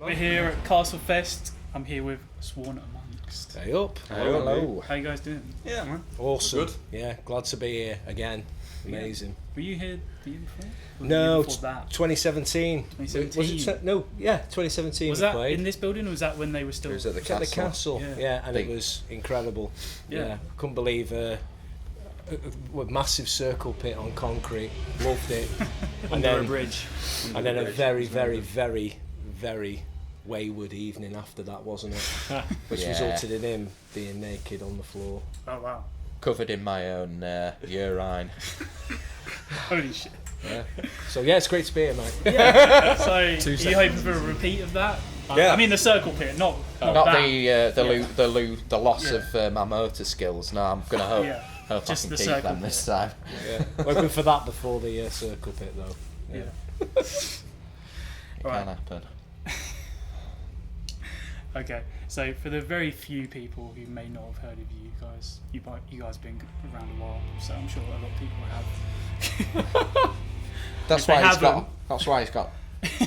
We're here at Castlefest. I'm here with Sworn Amongst. Hey up. Hello. How you guys doing? Yeah, man. Awesome. Good. Yeah, glad to be here again. Amazing. Were you here the year before? Or No, the year before that? 2017. 2017. Was it? No, yeah, 2017 Was we that played. in this building, or was that when they were still? It was at the It was at the castle. castle. Yeah. Yeah, and it was incredible. Yeah. Couldn't believe a massive circle pit on concrete. Loved it. Under a bridge. And then a very, very, very, very wayward evening after that, wasn't it? Which Yeah. resulted in him being naked on the floor. Oh wow! Covered in my own urine. Holy shit! Yeah. So yeah, it's great to be here, mate. Yeah. So, are you hoping for a repeat of that? Yeah. I mean, the circle pit, not Not that. the loss Yeah. of my motor skills. No, I'm gonna hope. Yeah. Hope Just I the can keep circle them this pit. time. Yeah. Hoping for that before the circle pit, though. Yeah. It Right. can happen. Okay, so for the very few people who may not have heard of you guys, you guys been around a while, so I'm sure a lot of people have. That's If they why he's haven't- got. That's why he's got.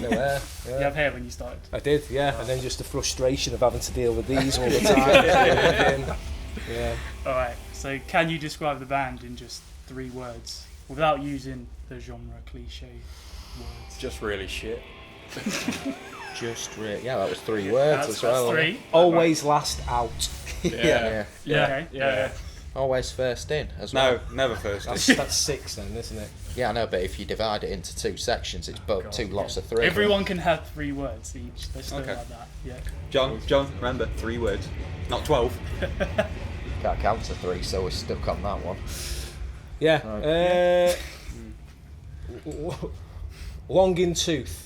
No, yeah. You have hair when you started. I did, yeah. And then just the frustration of having to deal with these all the time. Yeah. All right, so can you describe the band in just 3 words without using the genre cliche words? Just really shit. Yeah, that was 3 words as well. That's 3. Always last out. Yeah. Okay. Yeah. Always first in as well. No, never first. That's 6 then, isn't it? Yeah, I know, but if you divide it into 2 sections, it's both God, 2 lots yeah. of 3. Everyone can have 3 words each. They're still Okay. like that. Yeah. John, remember 3 words, not 12. Can't count to 3, so we're stuck on that one. Yeah. Long in tooth.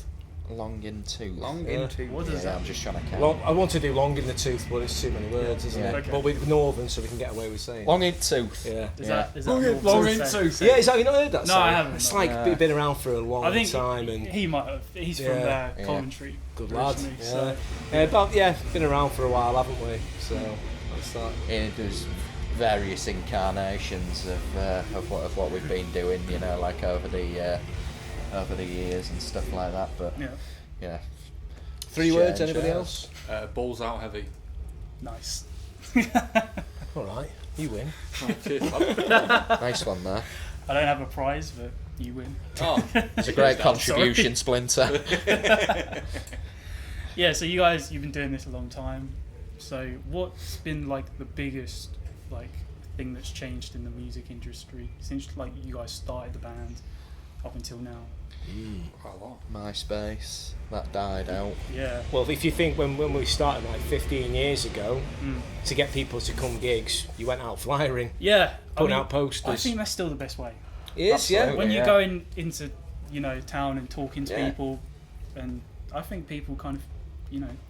Long in tooth. Long Yeah. into. What does Yeah, that I'm just trying to count. Well, I want to do long in the tooth, but it's too many words, isn't Yeah. it? Okay. But with Northern, so we can get away with saying. Long in tooth. Yeah. Is Yeah. that normal to say? Yeah, have you not heard that? No, song? I haven't, It's no. like been around for a long I think time and he might have. He's from Yeah. Coventry. good lad. originally, Yeah. so- But been around for a while, haven't we? So that's that. There's various incarnations of what we've been doing, you know, like over the years and stuff like that. But Yeah. yeah, 3 words. Change, Anybody yeah. else? Balls out heavy. Nice. All right, you win. Cheers. nice one there. I don't have a prize, but you win. Oh, It's a great contribution, Splinter. Yeah, so you've been doing this a long time. So what's been like the biggest thing that's changed in the music industry since you guys started the band up until now? quite a lot. MySpace, that died out. Yeah. Well, if you think when we started like 15 years ago, Mm. to get people to come gigs, you went out flyering, Yeah. putting out posters. I think that's still the best way. It is, yeah. Absolutely. When you're yeah. going into town and talking to Yeah. people, and I think people kind of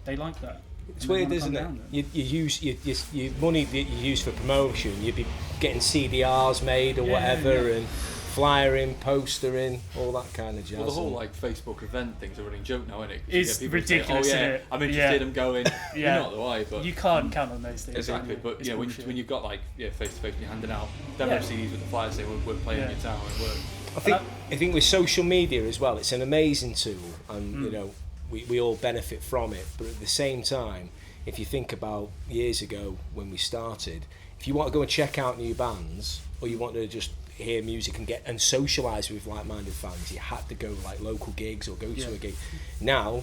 they like that. It's And they weird, wanna isn't come it? down then. You use your money that you use for promotion. You'd be getting CDRs made or Yeah, whatever, yeah. and flyering, postering, all that kind of jazz. Well, the whole and- Facebook event thing's a running joke now, isn't it? 'Cause It's you get people saying, ridiculous, oh yeah, isn't it? I'm interested. Yeah. I'm going. Yeah. You're not the way, but You can't count on those things. exactly. can you? But It's yeah, when bullshit. you've got face to face, you're handing out demo Yeah. CDs with the flyers saying we're playing Yeah. in your town and it works. I think with social media as well, it's an amazing tool, and Mm. we all benefit from it. But at the same time, if you think about years ago when we started, if you want to go and check out new bands, or you want to just hear music and socialise with like-minded fans, you had to go like local gigs or go to a gig. Now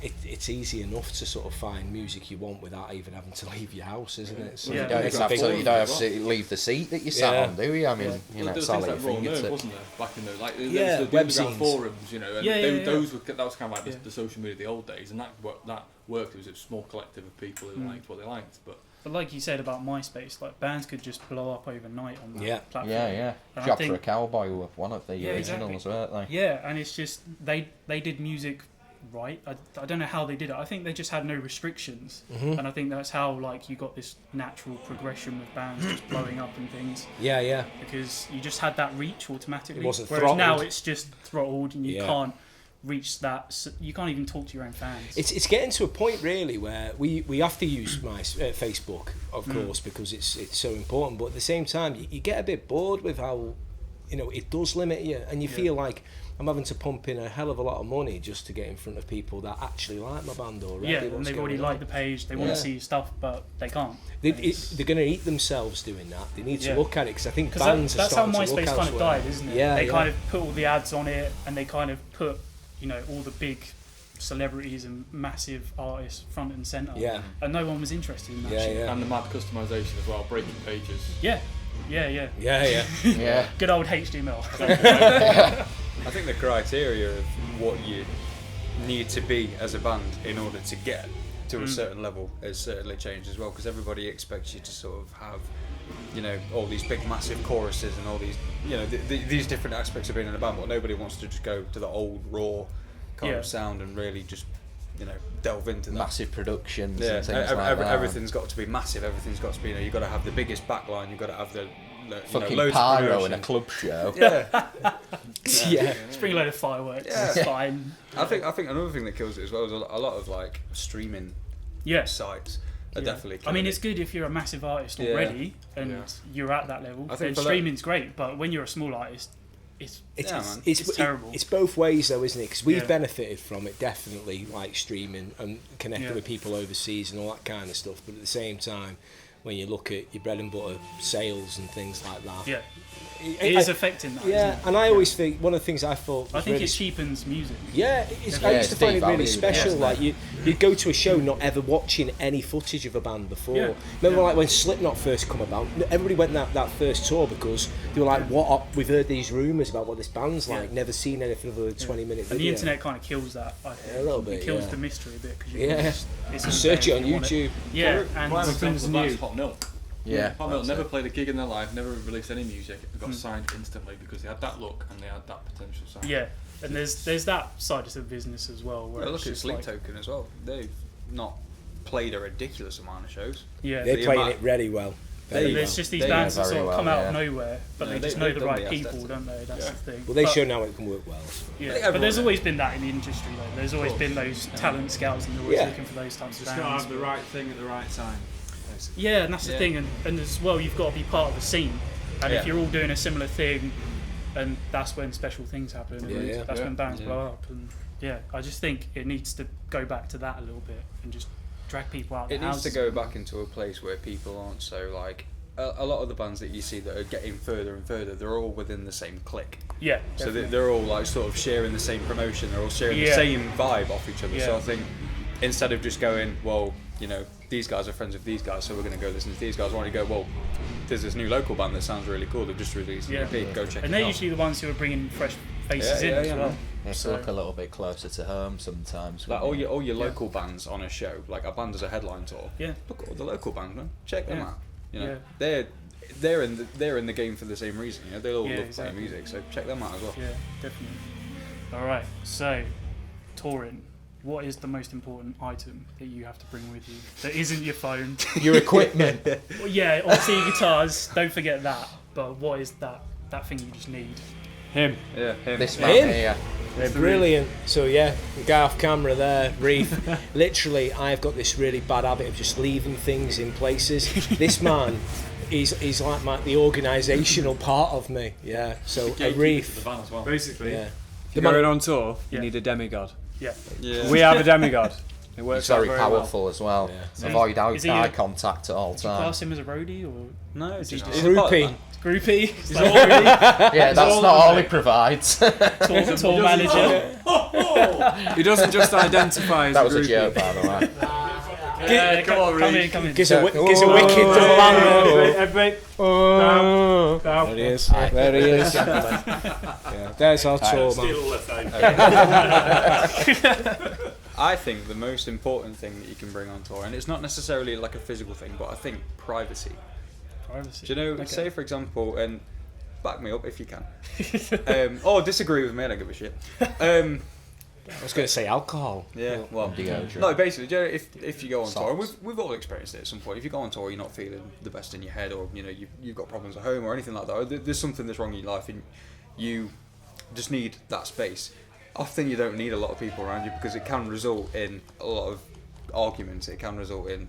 it's easy enough to sort of find music you want without even having to leave your house, isn't it? So Yeah. You don't it's even a have big- to. You don't have to leave the seat that you sat Yeah. on, do you? I mean, you know, There it's was all things at like your Raw Nerve, fingertips. wasn't there? Back in the Yeah, there was the web underground scenes. forums, and Yeah. those that was kind of like Yeah. the social media of the old days, and that worked. It was a small collective of people who liked what they liked, but But like you said about MySpace, bands could just blow up overnight on that Yeah. platform. Yeah. And I Job for think- a Cowboy were one of the Yeah, originals, weren't they? Yeah, and it's just they did music right. I don't know how they did it. I think they just had no restrictions, and I think that's how you got this natural progression with bands just blowing up and things, Yeah. because you just had that reach automatically. It wasn't Whereas now throttled. it's just throttled, and you Yeah. can't reach that. You can't even talk to your own fans. It's getting to a point really where we have to use Facebook, of course, because it's so important. But at the same time, you get a bit bored with how it does limit you, and you feel like I'm having to pump in a hell of a lot of money just to get in front of people that actually like my band already. Yeah, and they've already liked the page, they want to see your stuff, but they can't. They're going to eat themselves doing that. They need to look at it, because I think 'Cause bands that's are how starting to look MySpace kind of elsewhere. died, isn't it? Yeah, they yeah. kind of put all the ads on it, and they kind of put, you know, all the big celebrities and massive artists front and centre. Yeah. And no one was interested in that Yeah, shit. yeah. And the mad customisation as well, breaking pages. Yeah. Yeah. Good old HTML. I think the criteria of what you need to be as a band in order to get to a certain level has certainly changed as well, because everybody expects you to sort of have, you know, all these big massive choruses and all these, you know, these different aspects of being in a band, but nobody wants to just go to the old raw kind of sound and really just, you know, delve into that. Massive productions Yeah, and things like that. everything's got to be massive. Everything's got to be, you know, you've got to have the biggest backline. You've got to have the Fucking loads pyro of in a promotion. club show. Yeah, Yeah. Just bring a load of fireworks. Yeah. It's fine. I think another thing that kills it as well is a lot of like streaming sites are definitely. I mean, killing it's it. good if you're a massive artist Yeah. already and Yeah. you're at that level. I think Then for that- streaming's great, but when you're a small artist, it's Yeah, man. It's terrible. It's both ways though, isn't it? Because we've Yeah. benefited from it, definitely, like streaming and connecting Yeah. with people overseas and all that kind of stuff. But at the same time, when you look at your bread and butter sales and things like that, yeah, it it is affecting that. Yeah, isn't it? and I always think one of the things I thought was I think really it cheapens music. Yeah, I Yeah, used to it's find it really devalued, special. yeah, Like you'd go to a show not ever watching any footage of a band before. Yeah. Remember, Yeah. like when Slipknot first come about, everybody went that first tour because they were like, "What? We've heard these rumours about what this band's like. Yeah. Never seen anything other than 20-minute video." And the internet kind of kills that. I think. Yeah, a little bit, It kills yeah. the mystery a bit because Yeah. it's Just search it on YouTube. Yeah, and Prime example things of that new. is Hot Milk. Yeah. Hot Milk that's never it. played a gig in their life, never released any music, got signed instantly because they had that look and they had that potential sound. Yeah, and there's that side of the business as well. Where Well, it's look at just Sleep like, Token as well. They've not played a ridiculous amount of shows. yeah, They're The playing amount- it really well. There Very you there's well. just these They bands know that sort very of come well, out of yeah. nowhere, but Yeah, they just they've know the done right the people, aesthetic. don't they? That's Yeah. the thing. Well, they But- show now it can work well. Yeah, think but everyone- there's always been that in the industry though. There's always been those talent scouts and they're always Yeah. looking for those types of Just got to bands. have the right thing at the right time. Basically. Yeah, and that's the Yeah. thing, and as well you've got to be part of the scene. And if Yeah. you're all doing a similar thing, and that's when special things happen. And Yeah. that's when bands Yeah. blow up. And yeah, I just think it needs to go back to that a little bit and just drag people out. It the needs to houses. go back into a place where people aren't so like. A lot of the bands that you see that are getting further and further, they're all within the same clique. Yeah, So definitely. they're all like sort of sharing the same promotion. They're all sharing the Yeah. same vibe off each other. So Yeah. I think instead of just going, well, you know, these guys are friends with these guys, so we're going to go listen to these guys. Why don't you go, well, there's this new local band that sounds really cool. They've just released an Yeah. EP. Go check and it they're out. usually the ones who are bringing fresh faces Yeah, in yeah, as yeah, well. man. You have to So- look a little bit closer to home sometimes. Like wouldn't all your Yeah. local bands on a show, like a band as a headline tour. Yeah. Look at all the local bands, man. Check them Yeah. out. You know, Yeah. they're in the game for the same reason. You know, they all Yeah, love exactly. playing music, so check them out as well. Yeah, definitely. All right, so touring. What is the most important item that you have to bring with you that isn't your phone? you? Your equipment. Well, yeah, obviously your guitars. Don't forget that. But what is that thing you just need? Him. Yeah, him. This Yeah. man Him? here. They're brilliant. So yeah, the guy off camera there, Reef. Literally, I've got this really bad habit of just leaving things in places. This man is like the organisational part of me. Yeah. So a Gatekeeper to the Reef. van as well. Basically, Yeah. if you're going on tour, Yeah. you need a demigod. Yeah. Yeah. We have a demigod. It works He's out very very powerful as well. Yeah. Avoid Is he eye a- contact at all Do you class times. him as a roadie or No, Is he he's just- a part of Groupie. that. groupie? He's a roadie. Yeah, that's all not of all it. he provides. Tour manager. He doesn't just identify as That was a groupie. joke, by the way. Yeah, come on, come Reece. in, come in. Gives a So- wicked double hand. Everybody, Oh, down. there he is. There he is. Yeah, there's our tour, man. I think the most important thing that you can bring on tour, and it's not necessarily like a physical thing, but I think privacy. Privacy. Do you know, Okay. say for example, and back me up if you can, or disagree with me, I don't give a shit. I was going to say alcohol. Yeah, well, Deodorant. no, basically, do you know, if you go on tour, and Socks. we've all experienced it at some point. If you go on tour, you're not feeling the best in your head, or you know you've got problems at home or anything like that. Or there's something that's wrong in your life, and you just need that space. Often you don't need a lot of people around you because it can result in a lot of arguments. It can result in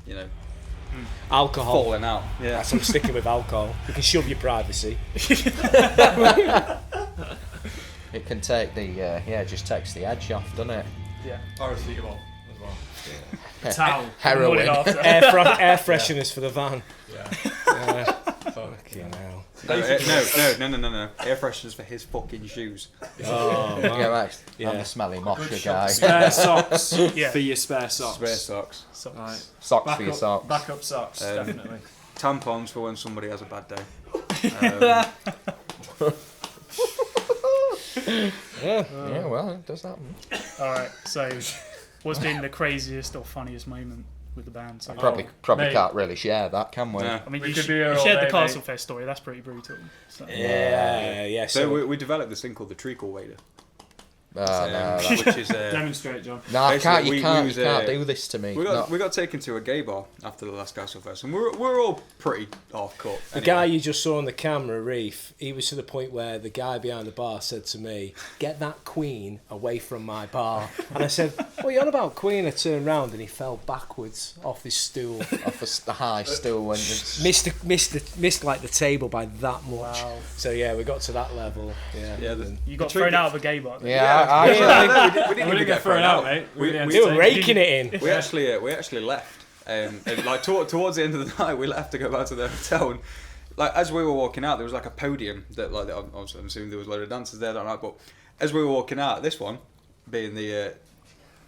Alcohol. falling out. Yeah. That's, I'm sticking with alcohol. You can shove your privacy. It can take the just takes the edge off, doesn't it? Yeah. Paracetamol as well. Towel. Heroin. Morning after. Air fresheners for the van. Yeah. Fucking hell. No. Air fresheners for his fucking shoes. Oh, man. Yeah, right. Yeah. I'm the smelly mosher guy. Spare socks Yeah. for your spare socks. Spare socks. Socks. Right. Socks for your socks. Backup socks, Um, definitely. Tampons for when somebody has a bad day. Yeah, well, it does happen. All right. So, what's been the craziest or funniest moment with the band? So, Probably mate. can't really share that, can we? No. I mean, We you, could sh- be here you all shared the day, mate. Castlefest story. That's pretty brutal. So. Yeah. So we developed this thing called the treacle wader, No, that- which is Demonstrate, John. no, I can't. basically, You can't. was, You can't do this to me. we No. got taken to a gay bar after the last Castlefest, and we're all pretty off cut. The guy you just saw on the camera, Reef, he was to the point where the guy behind the bar said to me, "Get that Queen away from my bar." And I said, "What are you on about, Queen?" I turned round and he fell backwards off his stool. Off the high stool when it's Missed like the table by that much. Wow. So yeah, we got to that level. Yeah. Yeah, And You got The thrown trick- out of a gay bar. Then. I we didn't even get thrown thrown out, out, mate. We, Really we, they were raking it in. we actually left. And like towards the end of the night, we left to go back to the hotel. And, like as we were walking out, there was like a podium that like I'm assuming there was a load of dancers there that night. But as we were walking out, this one, being the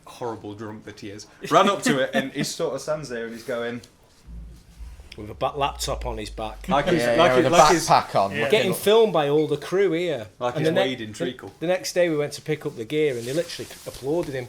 horrible drunk that he is, ran up to it and he sort of stands there and he's going With a laptop on his back. like he's with a backpack on. Yeah. Getting filmed by all the crew here. like And he's the ne- wading treacle. The next day we went to pick up the gear and they literally applauded him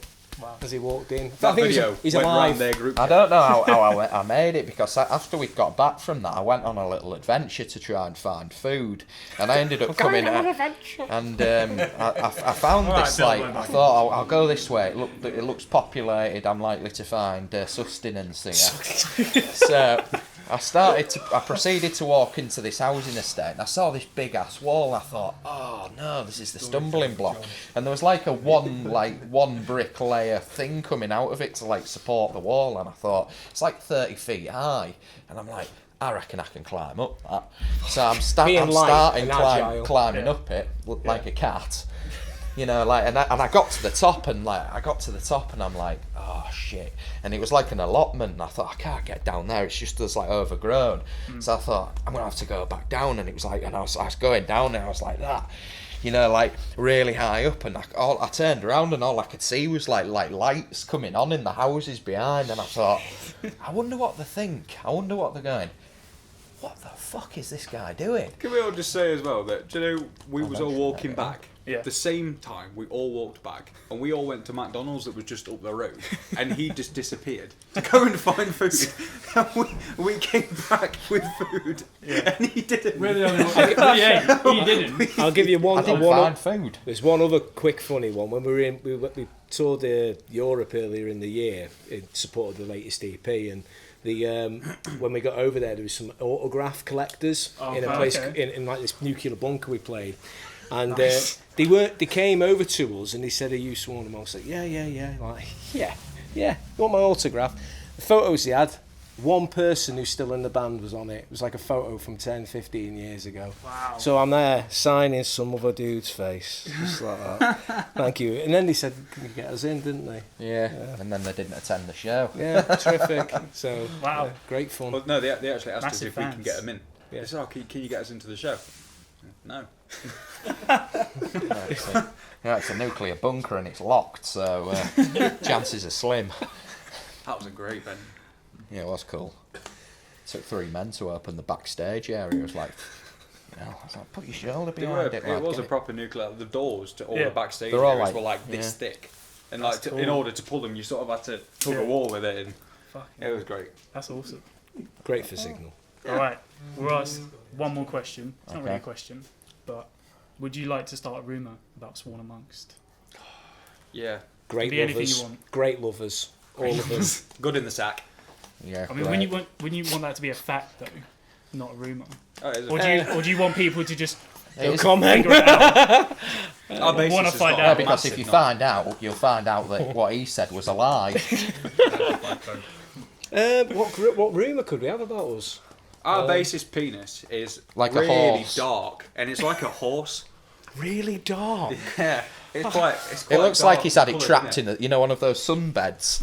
as he walked in. That I think video he's went round alive. their group. I don't know how I made it because after we got back from that, I went on a little adventure to try and find food, and I ended up coming and I found All right, this Bill, like go I back. thought I'll go this way. It looks populated. I'm likely to find sustenance here. So I proceeded to walk into this housing estate and I saw this big ass wall. I thought, oh no, this is the stumbling block. And there was like a one brick layer thing coming out of it to like support the wall. And I thought, it's like 30 feet high. And I'm like, I reckon I can climb up that. So I'm Being light starting and agile. climbing up it like a cat. You know, like, and I got to the top and I'm like, oh shit. And it was like an allotment and I thought, I can't get down there. It's just like overgrown. So I thought, I'm going to have to go back down. And it was like, and I was going down and I was like that, you know, like really high up. And I turned around and all I could see was like lights coming on in the houses behind. And I thought, I wonder what they think. I wonder what they're going, what the fuck is this guy doing? Can we all just say as well that, do you know, we was all mentioned walking that, yeah. back. Yeah. The same time, we all walked back, and we all went to McDonald's that was just up the road, and he just disappeared to go and find food. And we came back with food, and he didn't. We're the only one. He didn't. I'll give you I one. didn't one find food. There's one other quick funny one. When we toured Europe earlier in the year in support of the latest EP, and when we got over there was some autograph collectors in a place in like this nuclear bunker we played, and they came over to us and they said, "Are you Swan?" I was like, "Yeah." Like, yeah. You want my autograph? The photos they had, one person who's still in the band was on it. It was like a photo from 10, 15 years ago. Wow. So I'm there signing some other dude's face, just like that. Thank you. And then they said, "Can you get us in?" Didn't they? Yeah, and then they didn't attend the show. Yeah, terrific. So Wow. great fun. Well, no, they actually asked us Massive if we can fans. get them in. Yeah. They said, "Oh, can you get us into the show?" No. It's a nuclear bunker and it's locked, so chances are slim. That was a great venue. Yeah, it was cool. Took 3 men to open the backstage area. It was like, I was like, put your shoulder behind it. It was a proper nuclear. The doors to all Yeah. the backstage They're all areas like- were like this yeah. thick, and That's like cool. in order to pull them, you sort of had to tug Yeah. a wall with it, and Fuck. it was great. That's awesome. Great for Signal. All right. We'll ask one more question. It's not really a Okay. question, but would you like to start a rumour about Sworn Amongst? Yeah, Great be anything lovers. you want. Great lovers. All of us. good in the sack. Yeah, I mean, when you want that to be a fact though, not a rumour, Oh, it is or do you want people to just Comment. figure it out? Our basis wanna has find got out. a because if massive you knot. find out, you'll find out that what he said was a lie. What rumour could we have about us? Our bassist penis is Like a really horse. dark, and it's like a horse. really dark. Yeah, it's quite. It looks like he's had it colour, trapped isn't in one of those sunbeds.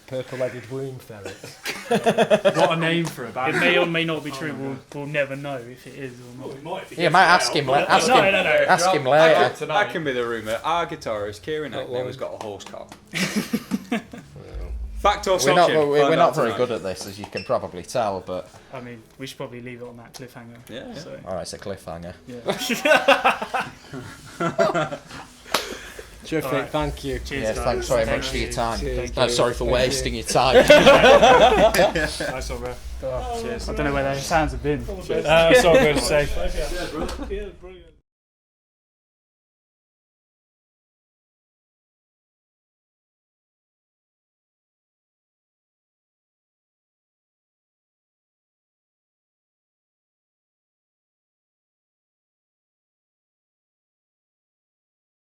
Purple-headed womb ferret. What a name for a It band. may or may not be true. We'll never know if it is or not. Yeah, might ask him. Ask No, him. no, no. Ask him That later. can, that can be the rumour. Our guitarist, Kieran Not Hackney, long. has got a horse cock. Fact or We're fiction? not. Find We're not out very tonight. good at this, as you can probably tell. But I mean, we should probably leave it on that cliffhanger. Yeah. So, all right, it's a cliffhanger. yeah. Terrific, Alright. thank you. Cheers, Yeah, guys. thanks very Thank much for you. your time. Cheers. No, sorry for Thank you. wasting your time. Nice one, bro. Cheers. I don't know where those sounds have been. That's all good to say. Yeah, brilliant.